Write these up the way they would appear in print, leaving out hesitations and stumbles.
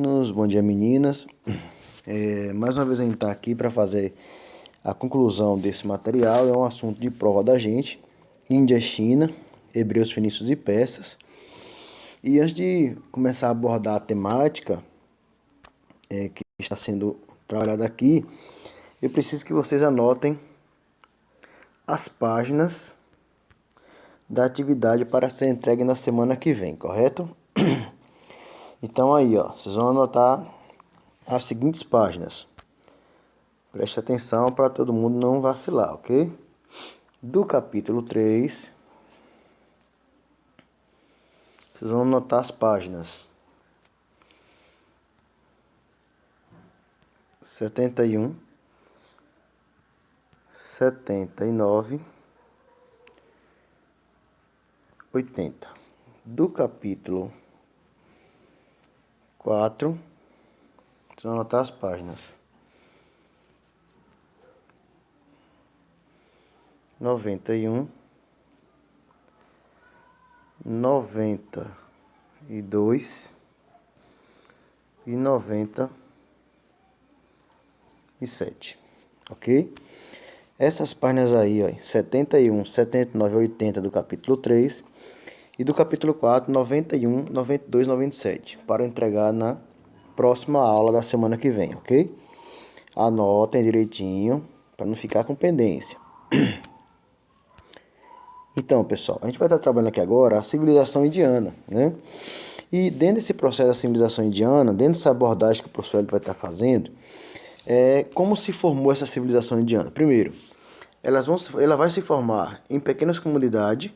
Bom dia, meninas. Mais uma vez a gente está aqui para fazer a conclusão desse material. É um assunto de prova da gente: Índia, China, Hebreus, Fenícios e Persas. E antes de começar a abordar a temática que está sendo trabalhada aqui, eu preciso que vocês anotem as páginas da atividade para ser entregue na semana que vem, correto? Então aí, ó, vocês vão anotar as seguintes páginas. Preste atenção para todo mundo não vacilar, ok? Do capítulo 3, vocês vão anotar as páginas 71, 79, 80. Do capítulo 4, vocês vão anotar as páginas 91, 92 e 97, ok? Essas páginas aí, ó, 71, 79 e 80 do capítulo 3 e do capítulo 4, 91, 92 e 97, para entregar na próxima aula da semana que vem, ok? Anotem direitinho para não ficar com pendência. Então, pessoal, a gente vai estar trabalhando aqui agora a civilização indiana, né? E dentro desse processo da civilização indiana, dentro dessa abordagem que o professor vai estar fazendo, como se formou essa civilização indiana? Primeiro, ela vai se formar em pequenas comunidades,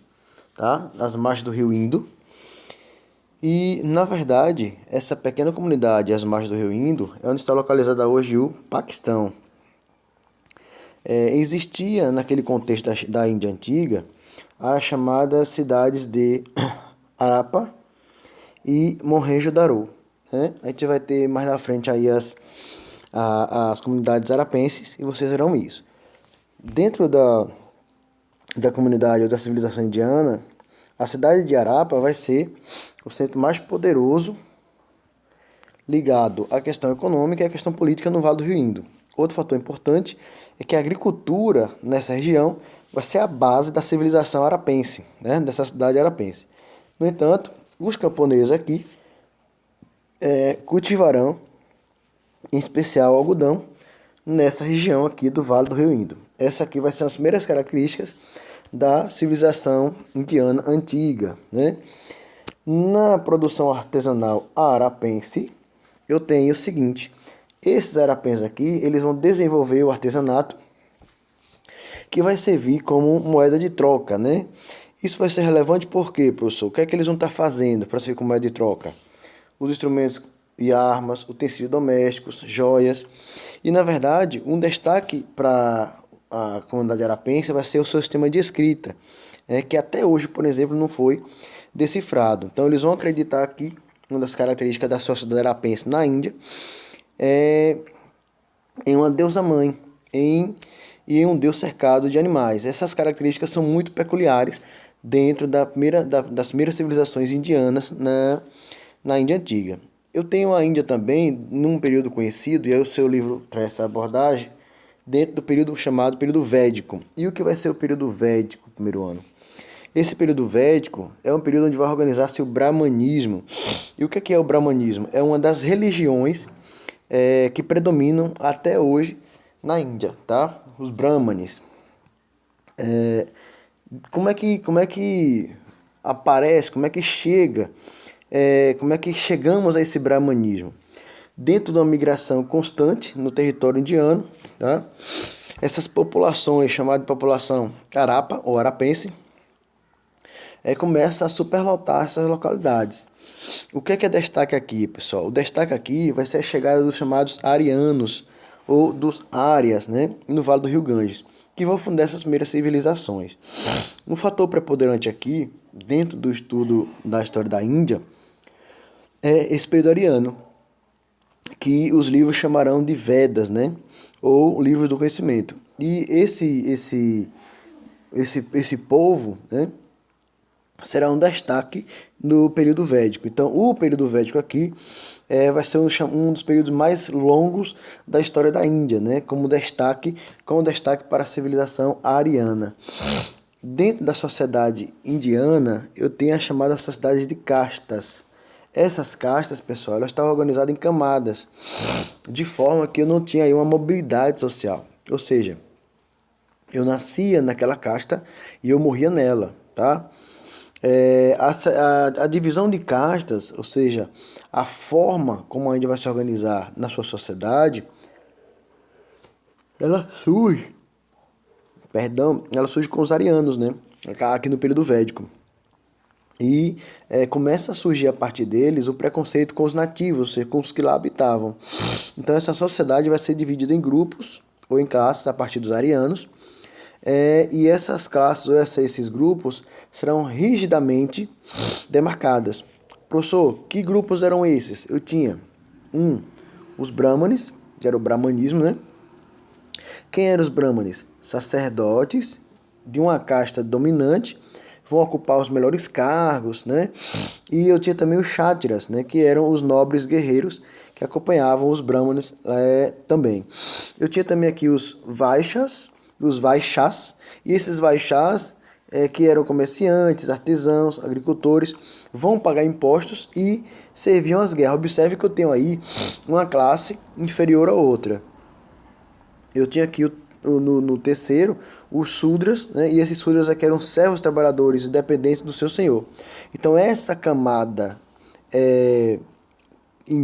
tá? Nas margens do rio Indo. E, na verdade, essa pequena comunidade às margens do rio Indo é onde está localizada hoje o Paquistão. Existia, naquele contexto da Índia antiga, as chamadas cidades de Harappa e Mohenjo-Daro, né? A gente vai ter mais na frente aí as comunidades harapenses e vocês verão isso. Dentro da comunidade ou da civilização indiana, a cidade de Harappa vai ser o centro mais poderoso ligado à questão econômica e à questão política no Vale do Rio Indo. Outro fator importante é que a agricultura nessa região vai ser a base da civilização harapense, né? Dessa cidade harapense. No entanto, os camponeses aqui cultivarão, em especial, algodão nessa região aqui do Vale do Rio Indo. Essa aqui vai ser as primeiras características da civilização indiana antiga, né? Na produção artesanal harapense, eu tenho o seguinte: esses harapenses aqui, eles vão desenvolver o artesanato que vai servir como moeda de troca, né? Isso vai ser relevante porque, professor, o que é que eles vão estar fazendo para servir como moeda de troca? Os instrumentos e armas, utensílios domésticos, joias. E, na verdade, um destaque para a comunidade arapense vai ser o seu sistema de escrita, que até hoje, por exemplo, não foi decifrado. Então, eles vão acreditar que uma das características da sociedade arapense na Índia é em uma deusa-mãe e em um deus cercado de animais. Essas características são muito peculiares dentro das primeiras civilizações indianas na Índia Antiga. Eu tenho a Índia também num período conhecido, e aí o seu livro traz essa abordagem, dentro do período chamado período Védico. E o que vai ser o período Védico, primeiro ano? Esse período Védico é um período onde vai organizar-se o Brahmanismo. E o que é o Brahmanismo? É uma das religiões que predominam até hoje na Índia, tá? Os Brahmanes. Como é que aparece, como é que chega, como é que chegamos a esse brahmanismo? Dentro de uma migração constante no território indiano, tá? Essas populações, chamadas de população Harappa ou arapense, começa a superlotar essas localidades. O que é destaque aqui, pessoal? O destaque aqui vai ser a chegada dos chamados arianos, ou dos árias, né, no Vale do Rio Ganges, que vão fundar essas primeiras civilizações. Um fator preponderante aqui, dentro do estudo da história da Índia, é esse período ariano, que os livros chamarão de Vedas, né, ou livros do conhecimento. E esse povo, né, será um destaque no período védico. Então, o período védico aqui vai ser um dos períodos mais longos da história da Índia, né? Como destaque para a civilização ariana. Dentro da sociedade indiana, eu tenho a chamada sociedade de castas. Essas castas, pessoal, elas estavam organizadas em camadas, de forma que eu não tinha aí uma mobilidade social. Ou seja, eu nascia naquela casta e eu morria nela, tá? A divisão de castas, ou seja, a forma como a Índia vai se organizar na sua sociedade, ela surge, ela surge com os arianos, né? Aqui no período védico. E começa a surgir a partir deles o preconceito com os nativos, ou seja, com os que lá habitavam. Então essa sociedade vai ser dividida em grupos ou em classes a partir dos arianos. E essas classes ou esses grupos serão rigidamente demarcadas. Professor, que grupos eram esses? Eu tinha os brahmanes, que era o brahmanismo, né? Quem eram os brahmanes? Sacerdotes de uma casta dominante, vão ocupar os melhores cargos, né? E eu tinha também os kshatriyas, né? Que eram os nobres guerreiros que acompanhavam os brahmanes também. Eu tinha também aqui os vaixas, e esses vaixás, que eram comerciantes, artesãos, agricultores, vão pagar impostos e serviam às guerras. Observe que eu tenho aí uma classe inferior à outra. Eu tinha aqui no terceiro os Sudras, né? E esses Sudras aqui eram servos trabalhadores independentes do seu senhor. Então essa camada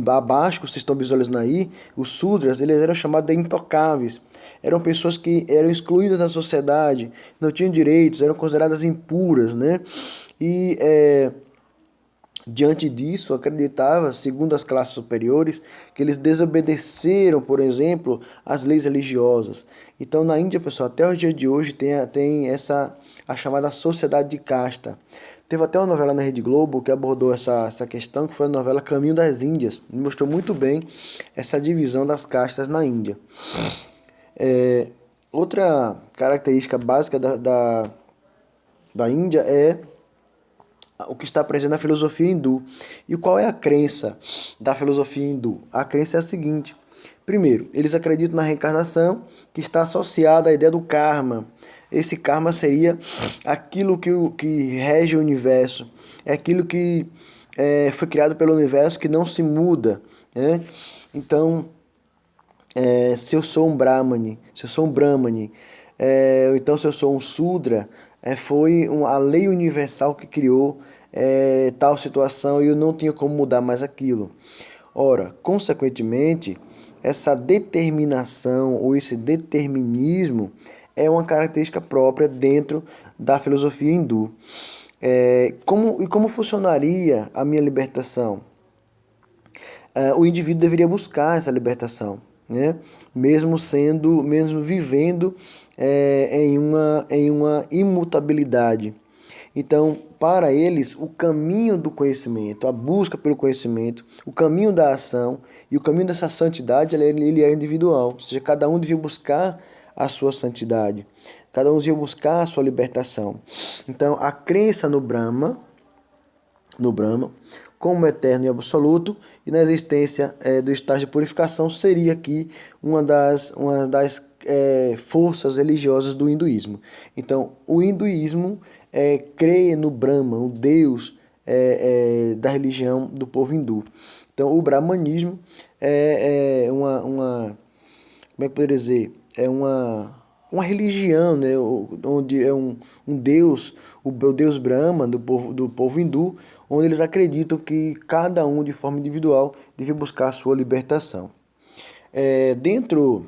abaixo, que vocês estão visualizando aí, os Sudras, eles eram chamados de intocáveis. Eram pessoas que eram excluídas da sociedade, não tinham direitos, eram consideradas impuras, né? E diante disso, acreditava, segundo as classes superiores, que eles desobedeceram, por exemplo, as leis religiosas. Então, na Índia, pessoal, até o dia de hoje tem a chamada sociedade de casta. Teve até uma novela na Rede Globo que abordou essa questão, que foi a novela Caminho das Índias. Mostrou muito bem essa divisão das castas na Índia. Outra característica básica da Índia é o que está presente na filosofia hindu. E qual é a crença da filosofia hindu? A crença é a seguinte. Primeiro, eles acreditam na reencarnação, que está associada à ideia do karma. Esse karma seria aquilo que rege o universo. É aquilo que foi criado pelo universo, que não se muda, né? Então, se eu sou um brahmane, ou então se eu sou um sudra, foi a lei universal que criou tal situação e eu não tinha como mudar mais aquilo. Ora, consequentemente, essa determinação ou esse determinismo é uma característica própria dentro da filosofia hindu. Como funcionaria a minha libertação? O indivíduo deveria buscar essa libertação, né? Mesmo vivendo em uma imutabilidade. Então, para eles, o caminho do conhecimento, a busca pelo conhecimento, o caminho da ação e o caminho dessa santidade, ele é individual. Ou seja, cada um devia buscar a sua santidade, cada um devia buscar a sua libertação. Então, a crença no Brahma, como eterno e absoluto, e na existência do estágio de purificação, seria aqui uma das forças religiosas do hinduísmo. Então, o hinduísmo crê no Brahma, o Deus da religião do povo hindu. Então, o brahmanismo como é que poderia dizer? É uma religião, né? Onde é um Deus, o Deus Brahma do povo hindu, onde eles acreditam que cada um, de forma individual, deve buscar a sua libertação. Dentro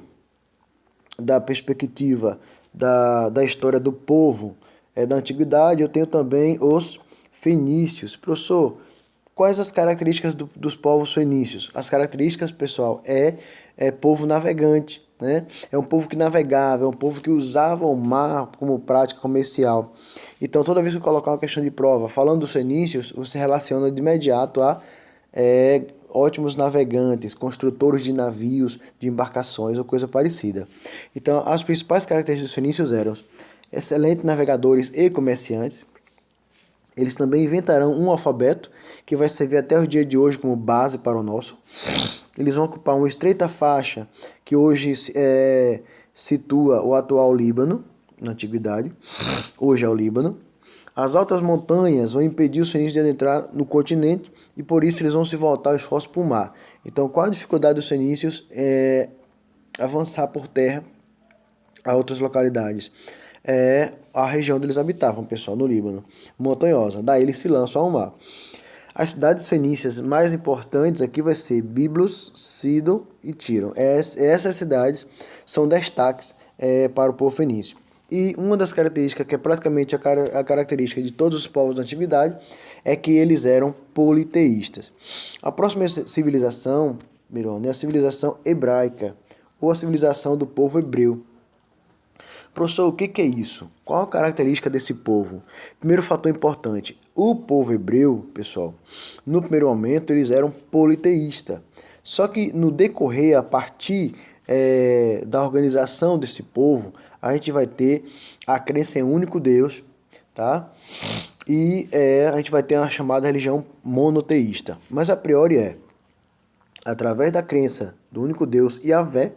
da perspectiva da história do povo da antiguidade, eu tenho também os fenícios. Professor, quais as características dos povos fenícios? As características, pessoal, é povo navegante, né? É um povo que navegava, é um povo que usava o mar como prática comercial. Então, toda vez que eu colocar uma questão de prova falando dos fenícios, você relaciona de imediato a ótimos navegantes, construtores de navios, de embarcações ou coisa parecida. Então, as principais características dos fenícios eram excelentes navegadores e comerciantes, Eles também inventarão um alfabeto que vai servir até o dia de hoje como base para o nosso. Eles vão ocupar uma estreita faixa que hoje situa o atual Líbano, na antiguidade, hoje é o Líbano. As altas montanhas vão impedir os fenícios de adentrar no continente e por isso eles vão se voltar os esforços para o mar. Então, qual a dificuldade dos fenícios é avançar por terra a outras localidades? É a região onde eles habitavam, pessoal, no Líbano, montanhosa. Daí eles se lançam ao mar. As cidades fenícias mais importantes aqui vai ser Biblos, Sidon e Tiro. Essas cidades são destaques para o povo fenício. E uma das características, que é praticamente a característica de todos os povos da antiguidade, é que eles eram politeístas. A próxima civilização, Mirone, é a civilização hebraica, ou a civilização do povo hebreu. Professor, o que é isso? Qual a característica desse povo? Primeiro fator importante, o povo hebreu, pessoal, no primeiro momento eles eram politeístas. Só que no decorrer, a partir da organização desse povo, a gente vai ter a crença em um único Deus, tá? E a gente vai ter a chamada religião monoteísta. Mas a priori através da crença do único Deus Yahvé,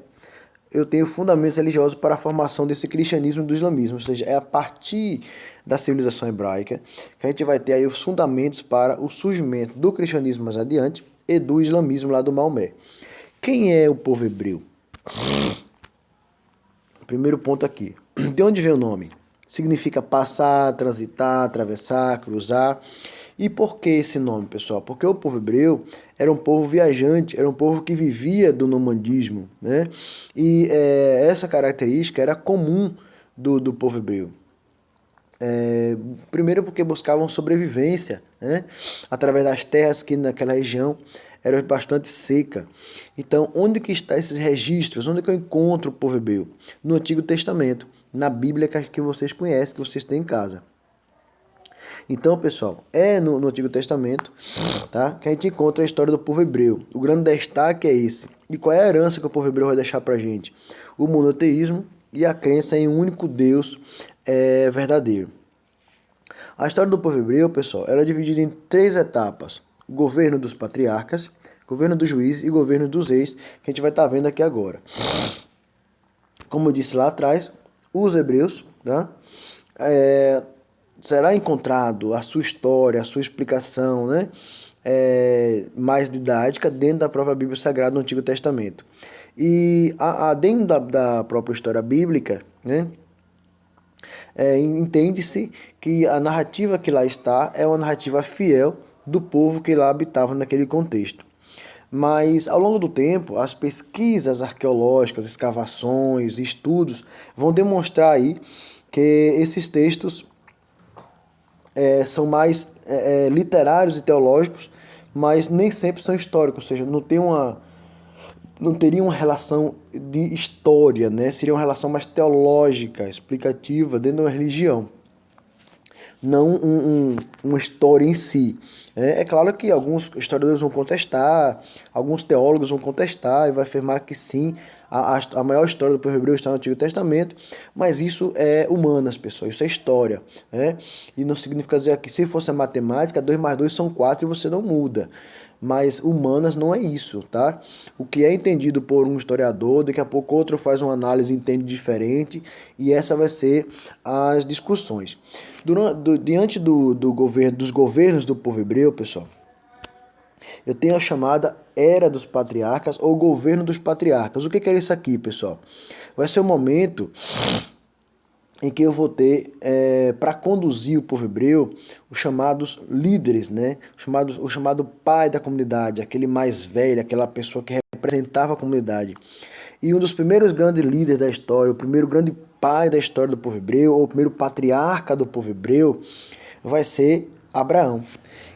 eu tenho fundamentos religiosos para a formação desse cristianismo e do islamismo, ou seja, é a partir da civilização hebraica que a gente vai ter aí os fundamentos para o surgimento do cristianismo mais adiante e do islamismo lá do Maomé. Quem é o povo hebreu? Primeiro ponto aqui. De onde vem o nome? Significa passar, transitar, atravessar, cruzar. E por que esse nome, pessoal? Porque o povo hebreu era um povo viajante, era um povo que vivia do nomadismo, né? E essa característica era comum do povo hebreu. Primeiro porque buscavam sobrevivência, né? Através das terras que naquela região eram bastante seca. Então, onde que estão esses registros? Onde que eu encontro o povo hebreu? No Antigo Testamento, na Bíblia que vocês conhecem, que vocês têm em casa. Então, pessoal, no Antigo Testamento, tá, que a gente encontra a história do povo hebreu. O grande destaque é esse. E qual é a herança que o povo hebreu vai deixar pra gente? O monoteísmo e a crença em um único Deus verdadeiro. A história do povo hebreu, pessoal, era dividida em 3 etapas. O governo dos patriarcas, governo dos juízes e governo dos reis, que a gente vai estar vendo aqui agora. Como eu disse lá atrás, os hebreus, tá, será encontrado a sua história, a sua explicação, né, mais didática dentro da própria Bíblia Sagrada no Antigo Testamento. E dentro da própria história bíblica, né, entende-se que a narrativa que lá está é uma narrativa fiel do povo que lá habitava naquele contexto. Mas, ao longo do tempo, as pesquisas arqueológicas, escavações, estudos vão demonstrar aí que esses textos são mais literários e teológicos, mas nem sempre são históricos, ou seja, não teria uma relação de história, né? Seria uma relação mais teológica, explicativa dentro de uma religião, não uma história em si. É claro que alguns historiadores vão contestar, alguns teólogos vão contestar e vai afirmar que sim, a maior história do povo hebreu está no Antigo Testamento, mas isso é humanas, pessoal, isso é história, né? E não significa dizer que se fosse a matemática, 2 mais 2 são 4 e você não muda. Mas humanas não é isso, tá? O que é entendido por um historiador, daqui a pouco outro faz uma análise e entende diferente, e essa vai ser as discussões. Diante dos governos do povo hebreu, pessoal, eu tenho a chamada Era dos Patriarcas ou Governo dos Patriarcas. O que é isso aqui, pessoal? Vai ser o momento em que eu vou ter, para conduzir o povo hebreu, os chamados líderes, né? O chamado pai da comunidade, aquele mais velho, aquela pessoa que representava a comunidade. E um dos primeiros grandes líderes da história, o primeiro grande pai da história do povo hebreu, ou o primeiro patriarca do povo hebreu, vai ser Abraão.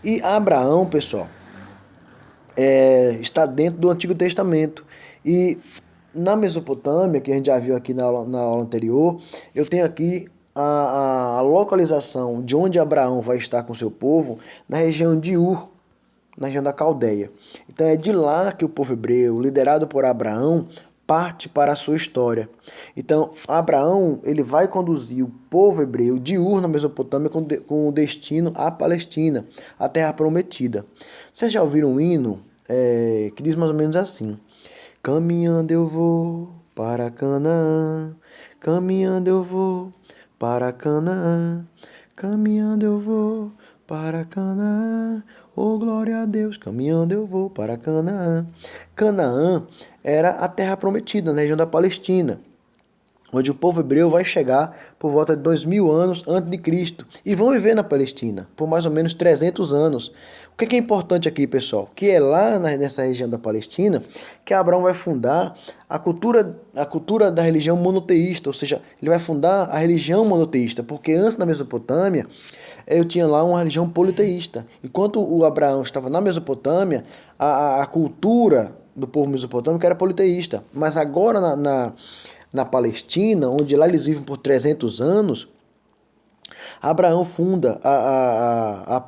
E Abraão, pessoal, está dentro do Antigo Testamento. E na Mesopotâmia, que a gente já viu aqui na aula anterior, eu tenho aqui a localização de onde Abraão vai estar com seu povo, na região de Ur, na região da Caldeia. Então é de lá que o povo hebreu, liderado por Abraão, parte para a sua história. Então, Abraão, ele vai conduzir o povo hebreu de Ur, na Mesopotâmia, com o destino à Palestina, a terra prometida. Vocês já ouviram um hino que diz mais ou menos assim: caminhando eu vou para Canaã, caminhando eu vou para Canaã, caminhando eu vou para Canaã, oh glória a Deus, caminhando eu vou para Canaã. Canaã era a terra prometida, na região da Palestina, onde o povo hebreu vai chegar por volta de 2000 anos antes de Cristo e vão viver na Palestina por mais ou menos 300 anos. O que é importante aqui, pessoal? Que é lá nessa região da Palestina que Abraão vai fundar a cultura da religião monoteísta, ou seja, ele vai fundar a religião monoteísta, porque antes na Mesopotâmia eu tinha lá uma religião politeísta. Enquanto o Abraão estava na Mesopotâmia, a cultura do povo mesopotâmico era politeísta, mas agora na Palestina, onde lá eles vivem por 300 anos, Abraão funda a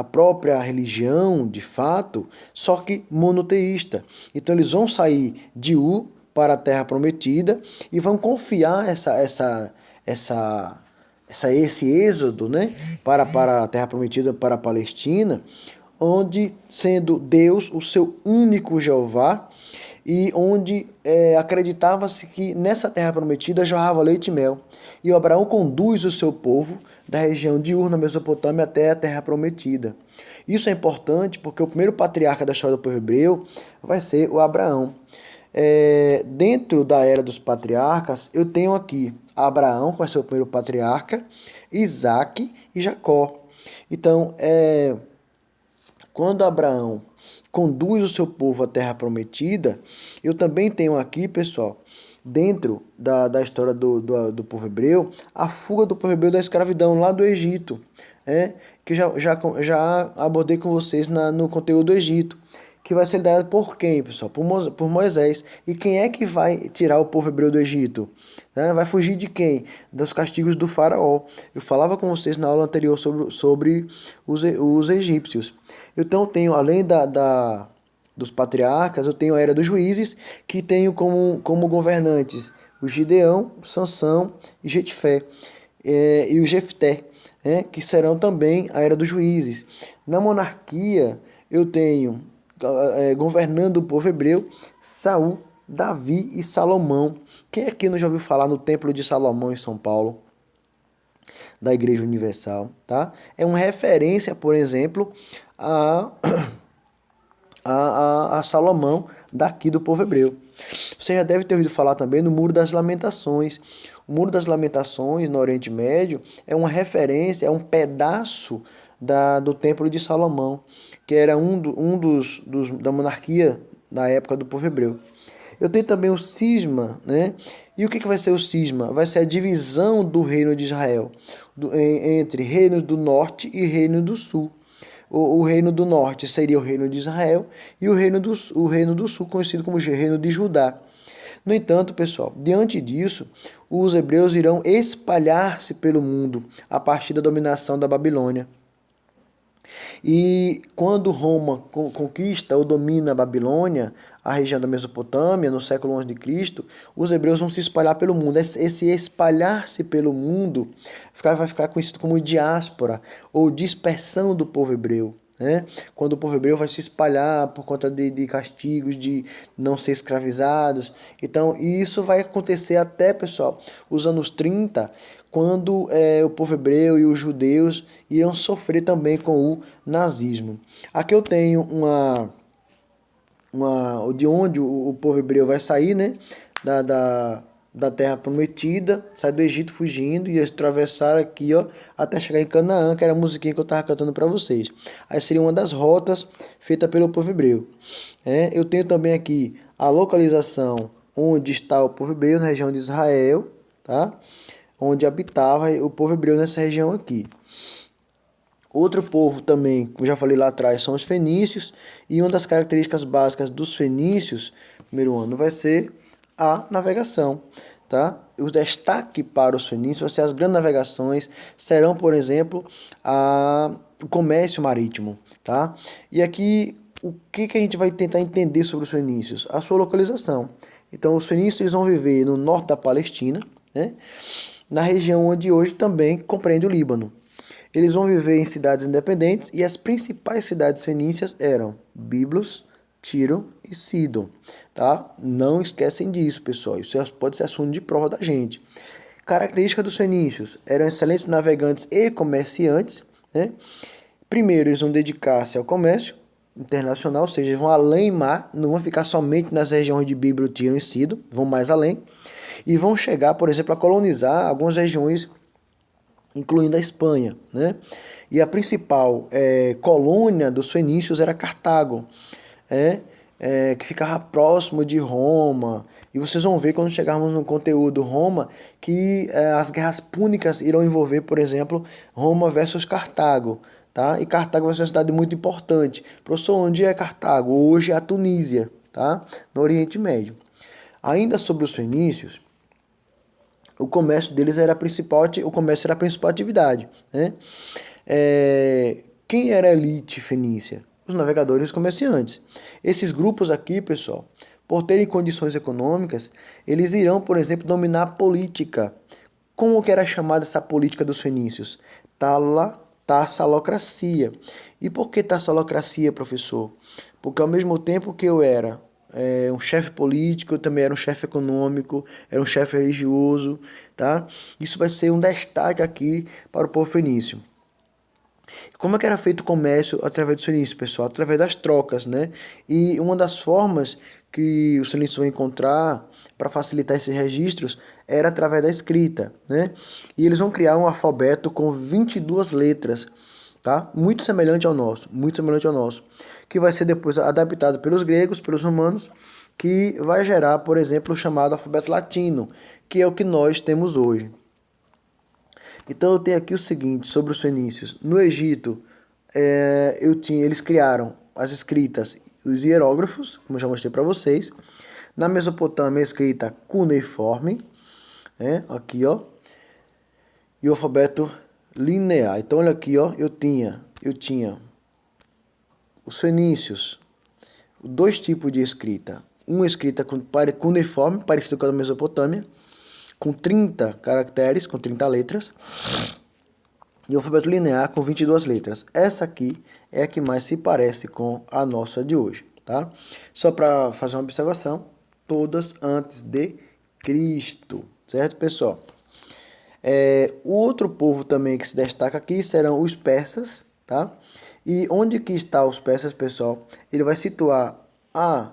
própria religião, de fato, só que monoteísta. Então eles vão sair de Ur para a Terra Prometida e vão confiar esse êxodo, né, para a Terra Prometida, para a Palestina, onde sendo Deus o seu único Jeová, e onde acreditava-se que nessa terra prometida jorrava leite e mel. E o Abraão conduz o seu povo da região de Ur, na Mesopotâmia, até a terra prometida. Isso é importante porque o primeiro patriarca da história do povo hebreu vai ser o Abraão. Dentro da era dos patriarcas, eu tenho aqui Abraão, que vai ser o primeiro patriarca, Isaac e Jacó. Então, quando Abraão conduz o seu povo à terra prometida, eu também tenho aqui, pessoal, dentro da história do povo hebreu, a fuga do povo hebreu da escravidão lá do Egito, que eu já abordei com vocês no conteúdo do Egito, que vai ser liderado por quem, pessoal? Por Moisés. E quem é que vai tirar o povo hebreu do Egito? Vai fugir de quem? Dos castigos do faraó. Eu falava com vocês na aula anterior sobre os egípcios. Então, tenho, além dos patriarcas, eu tenho a era dos juízes, que tenho como governantes o Gideão, Sansão e Jefté, e o Jefté, que serão também a era dos juízes. Na monarquia, eu tenho, governando o povo hebreu, Saul, Davi e Salomão. Quem aqui não já ouviu falar no Templo de Salomão em São Paulo? Da Igreja Universal, tá? É uma referência, por exemplo, a Salomão daqui do povo hebreu. Você já deve ter ouvido falar também no Muro das Lamentações. O Muro das Lamentações, no Oriente Médio, é uma referência, é um pedaço do Templo de Salomão, que era um da monarquia na época do povo hebreu. Eu tenho também o cisma, né? E o que vai ser o cisma? Vai ser a divisão do reino de Israel entre reinos do norte e reino do sul. O reino do norte seria o reino de Israel e o reino do sul, conhecido como o reino de Judá. No entanto, pessoal, diante disso, os hebreus irão espalhar-se pelo mundo a partir da dominação da Babilônia. E quando Roma conquista ou domina a Babilônia, a região da Mesopotâmia, no século XI, os hebreus vão se espalhar pelo mundo. Esse espalhar-se pelo mundo vai ficar conhecido como diáspora ou dispersão do povo hebreu. Quando o povo hebreu vai se espalhar por conta de castigos, de não ser escravizados. Então, isso vai acontecer até, pessoal, os anos 30, quando o povo hebreu e os judeus irão sofrer também com o nazismo. Aqui eu tenho de onde o povo hebreu vai sair, né? Da terra prometida, sai do Egito fugindo e atravessar aqui, ó, até chegar em Canaã, que era a musiquinha que eu estava cantando para vocês. Aí seria uma das rotas feita pelo povo hebreu. Eu tenho também aqui a localização onde está o povo hebreu, na região de Israel, tá? Onde habitava o povo hebreu nessa região aqui. Outro povo também, como já falei lá atrás, são os fenícios, e uma das características básicas dos fenícios, primeiro ano, vai ser a navegação, tá? O destaque para os fenícios vai ser as grandes navegações, serão, por exemplo, o comércio marítimo, tá? E aqui, o que a gente vai tentar entender sobre os fenícios? A sua localização. Então os fenícios eles vão viver no norte da Palestina, né? Na região onde hoje também compreende o Líbano. Eles vão viver em cidades independentes e as principais cidades fenícias eram Biblos, Tiro e Sidon, tá? Não esquecem disso, pessoal. Isso pode ser assunto de prova da gente. Característica dos fenícios: eram excelentes navegantes e comerciantes, né? Primeiro, eles vão dedicar-se ao comércio internacional, ou seja, vão além mar, não vão ficar somente nas regiões de Bíblia, Tiro e Sidon, vão mais além, e vão chegar, por exemplo, a colonizar algumas regiões, incluindo a Espanha, né? E a principal colônia dos fenícios era Cartago, que ficava próximo de Roma. E vocês vão ver quando chegarmos no conteúdo Roma que as guerras púnicas irão envolver, por exemplo, Roma versus Cartago. Tá? E Cartago vai ser uma cidade muito importante. Professor, onde é Cartago? Hoje é a Tunísia, tá? No Oriente Médio. Ainda sobre os fenícios, o comércio deles era a principal atividade, né? Quem era a elite fenícia? Os navegadores e os comerciantes. Esses grupos aqui, pessoal, por terem condições econômicas, eles irão, por exemplo, dominar a política. Como que era chamada essa política dos fenícios? Tassalocracia. E por que tassalocracia, professor? Porque ao mesmo tempo que eu era um chefe político, eu também era um chefe econômico, era um chefe religioso, tá? Isso vai ser um destaque aqui para o povo fenício. Como é que era feito o comércio através dos fenícios, pessoal? Através das trocas, né? E uma das formas que os fenícios vão encontrar para facilitar esses registros era através da escrita, né? E eles vão criar um alfabeto com 22 letras, tá? Muito semelhante ao nosso, que vai ser depois adaptado pelos gregos, pelos romanos, que vai gerar, por exemplo, o chamado alfabeto latino, que é o que nós temos hoje. Então eu tenho aqui o seguinte sobre os fenícios. No Egito, eles criaram as escritas, os hierógrafos, como eu já mostrei para vocês. Na Mesopotâmia, a escrita cuneiforme, aqui, ó, e o alfabeto linear. Então olha aqui, ó, eu tinha os fenícios, dois tipos de escrita. Uma escrita cuneiforme, parecida com a da Mesopotâmia, com 30 caracteres, com 30 letras, e o alfabeto linear com 22 letras. Essa aqui é a que mais se parece com a nossa de hoje, tá? Só para fazer uma observação, todas antes de Cristo, certo, pessoal? O outro povo também que se destaca aqui serão os persas, tá? E onde que está os persas, pessoal? Ele vai situar a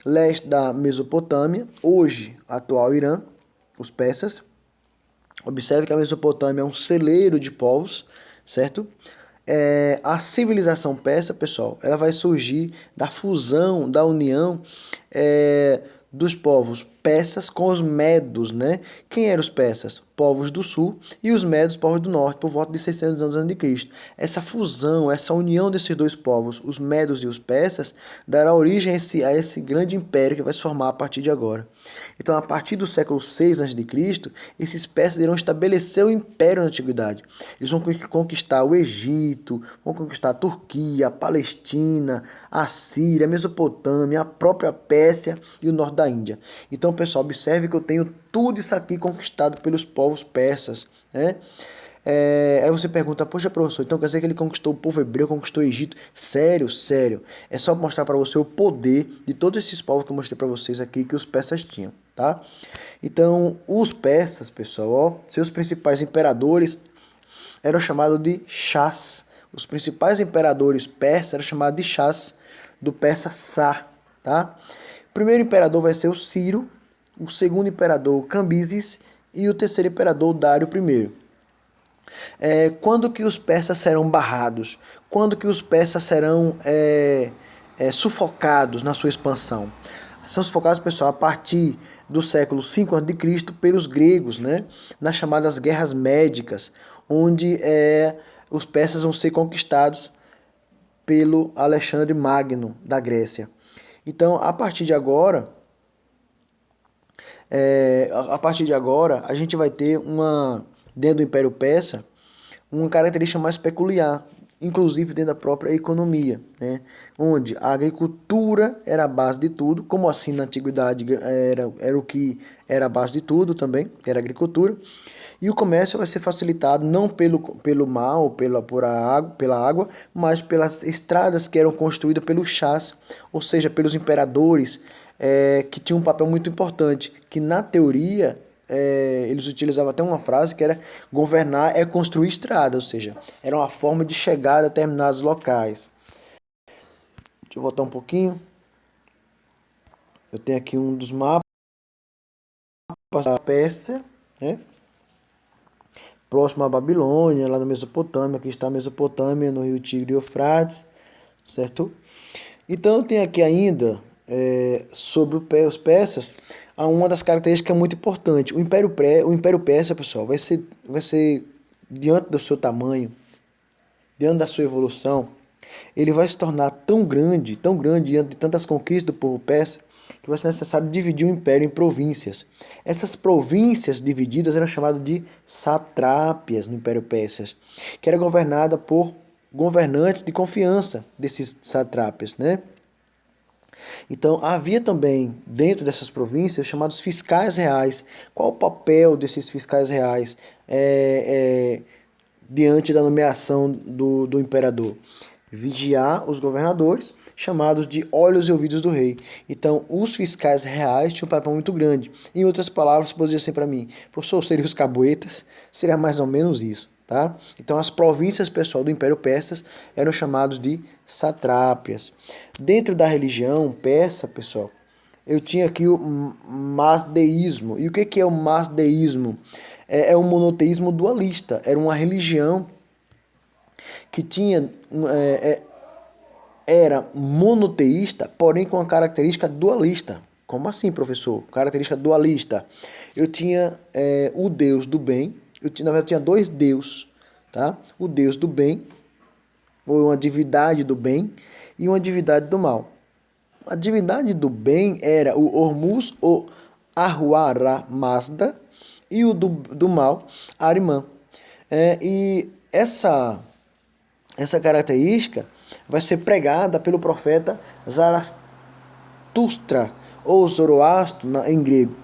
leste da Mesopotâmia, hoje atual Irã, os persas. Observe que a Mesopotâmia é um celeiro de povos, certo? A civilização persa, pessoal, ela vai surgir da fusão, da união dos povos persas com os medos, né? Quem eram os persas? Povos do sul e os medos, povos do norte, por volta de 600 anos antes de Cristo. Essa fusão, essa união desses dois povos, os medos e os persas, dará origem a esse grande império que vai se formar a partir de agora. Então, a partir do século 6 a.C., esses persas irão estabelecer o império na antiguidade. Eles vão conquistar o Egito, vão conquistar a Turquia, a Palestina, a Síria, a Mesopotâmia, a própria Pérsia e o norte da Índia. Então, pessoal, observe que eu tenho tudo isso aqui conquistado pelos povos persas, né? Aí você pergunta, poxa, professor, então quer dizer que ele conquistou o povo hebreu, conquistou o Egito? Sério, sério. É só mostrar para você o poder de todos esses povos que eu mostrei para vocês aqui que os persas tinham, tá? Então, os persas, pessoal, ó, seus principais imperadores eram chamados de Shás. Os principais imperadores persas eram chamados de Shás, do persa Sá, tá? O primeiro imperador vai ser o Ciro, o segundo imperador Cambises e o terceiro imperador Dário I. Quando que os persas serão barrados? Quando que os persas serão sufocados na sua expansão? São sufocados, pessoal, a partir do século V a.C. pelos gregos, né? Nas chamadas guerras médicas, onde os persas vão ser conquistados pelo Alexandre Magno da Grécia. Então, a partir de agora, a gente vai ter dentro do Império Persa, uma característica mais peculiar. inclusive dentro da própria economia, né? Onde a agricultura era a base de tudo, como assim na antiguidade era o que era a base de tudo também, que era a agricultura, e o comércio vai ser facilitado não pelo mar, pela água, mas pelas estradas que eram construídas pelos chás, ou seja, pelos imperadores, que tinham um papel muito importante, que na teoria eles utilizavam até uma frase que era: governar é construir estrada, ou seja, era uma forma de chegar a determinados locais. Deixa eu voltar um pouquinho. Eu tenho aqui um dos mapas da Pérsia, né? Próximo à Babilônia, lá na Mesopotâmia. Aqui está a Mesopotâmia, no rio Tigre e Eufrates, certo? Então eu tenho aqui ainda, sobre os persas, uma das características que é muito importante. O Império Persa, pessoal, vai ser, diante do seu tamanho, diante da sua evolução, ele vai se tornar tão grande diante de tantas conquistas do povo persa, que vai ser necessário dividir o império em províncias. Essas províncias divididas eram chamadas de satrápias no Império Persa, que era governada por governantes de confiança desses satrápias, né? Então, havia também, dentro dessas províncias, chamados fiscais reais. Qual o papel desses fiscais reais diante da nomeação do imperador? Vigiar os governadores, chamados de olhos e ouvidos do rei. Então, os fiscais reais tinham um papel muito grande. Em outras palavras, você pode dizer assim para mim: professor, seriam os caboetas? Seria mais ou menos isso. Tá? Então, as províncias, pessoal, do Império Persas eram chamados de satrápias. Dentro da religião persa, pessoal, eu tinha aqui o masdeísmo. E o que é o masdeísmo? É um monoteísmo dualista. Era uma religião que tinha era monoteísta, porém com a característica dualista. Como assim, professor? Característica dualista. Eu tinha o Deus do bem. Na verdade, eu tinha dois deuses, tá? O Deus do bem, ou uma divindade do bem, e uma divindade do mal. A divindade do bem era o Hormuz ou Ahuara Mazda, e o do mal, Arimã. E essa característica vai ser pregada pelo profeta Zaratustra, ou Zoroastro em grego.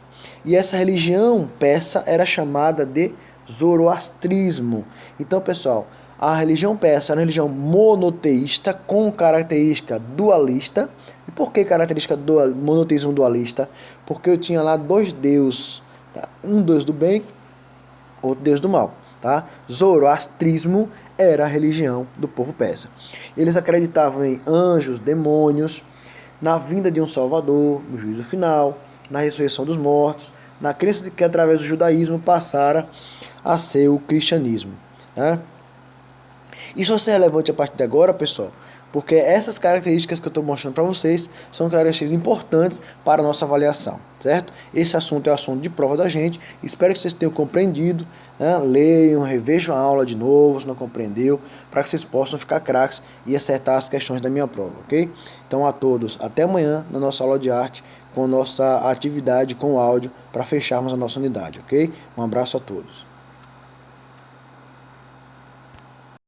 E essa religião persa era chamada de zoroastrismo. Então, pessoal, a religião persa era uma religião monoteísta com característica dualista. E por que característica monoteísmo dualista? Porque eu tinha lá dois deuses, tá? Um deus do bem, outro deus do mal. Tá? Zoroastrismo era a religião do povo persa. Eles acreditavam em anjos, demônios, na vinda de um salvador, no juízo final, na ressurreição dos mortos, na crença de que através do judaísmo passara a ser o cristianismo. Tá? Isso vai ser relevante a partir de agora, pessoal, porque essas características que eu estou mostrando para vocês são características importantes para a nossa avaliação, certo? Esse assunto é o assunto de prova da gente. Espero que vocês tenham compreendido, né? Leiam, revejam a aula de novo, se não compreendeu, para que vocês possam ficar craques e acertar as questões da minha prova, ok? Então, a todos, até amanhã na nossa aula de arte, com nossa atividade com áudio, para fecharmos a nossa unidade, ok? Um abraço a todos.